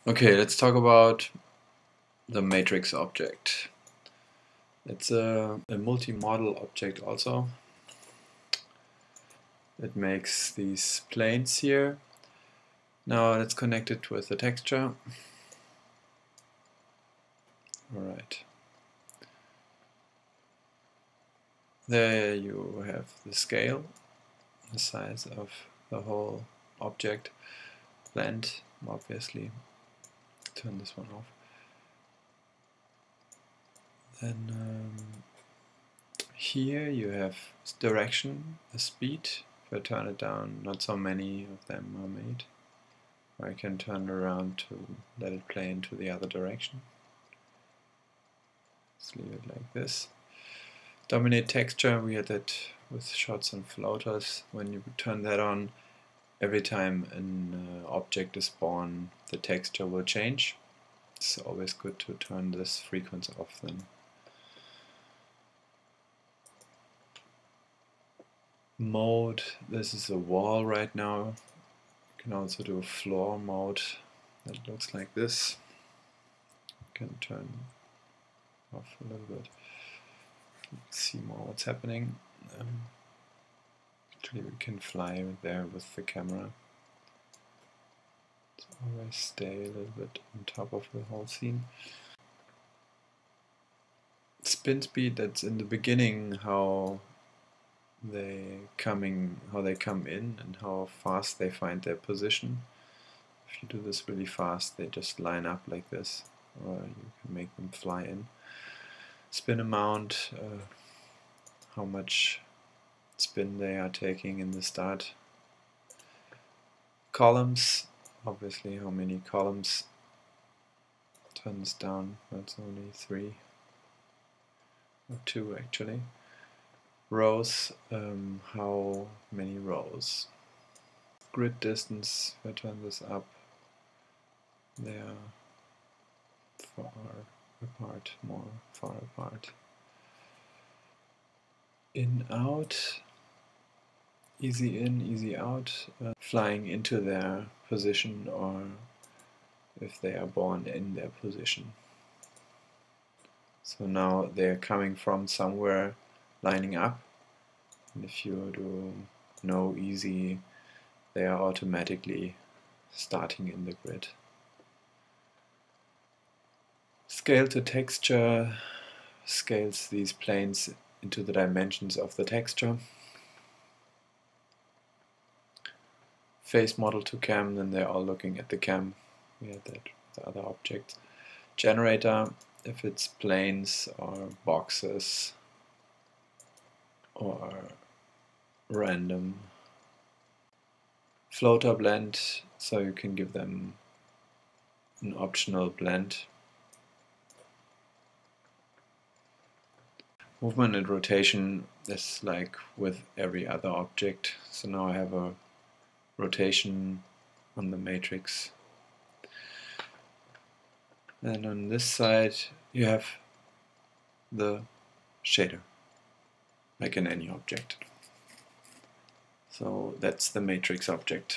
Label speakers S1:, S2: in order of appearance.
S1: Okay, let's talk about the matrix object. It's a multi-model object also. It makes these planes here. Now let's connect it with the texture. Alright. There you have the scale, the size of the whole object. Blend, obviously. Turn this one off. Then here you have direction, the speed. If I turn it down, not so many of them are made. Or I can turn it around to let it play into the other direction. Let's leave it like this. Dominate texture, we had that with shots and floaters. When you turn that on, every time an object is born, the texture will change. It's always good to turn this frequency off then. Mode, this is a wall right now. You can also do a floor mode that looks like this. You can turn off a little bit. Let's see more what's happening. Actually, we can fly there with the camera. So always stay a little bit on top of the whole scene. Spin speed, that's in the beginning how they come in and how fast they find their position. If you do this really fast, they just line up like this, or you can make them fly in. Spin amount, how much spin they are taking in the start. Columns, obviously how many columns. Turn this down, that's only 3 or 2 actually. Rows, how many rows. Grid distance, if I turn this up, they are far apart, more far apart. In, out, easy in, easy out, flying into their position or if they are born in their position. So now they are coming from somewhere, lining up, and if you do no easy, they are automatically starting in the grid. Scale to texture scales these planes into the dimensions of the texture. Face model to cam, then they're all looking at the cam. We had that with the other objects. Generator, if it's planes or boxes or random. Floater blend, so you can give them an optional blend. Movement and rotation is like with every other object. So now I have a rotation on the matrix. And on this side you have the shader, like in any object. So that's the matrix object.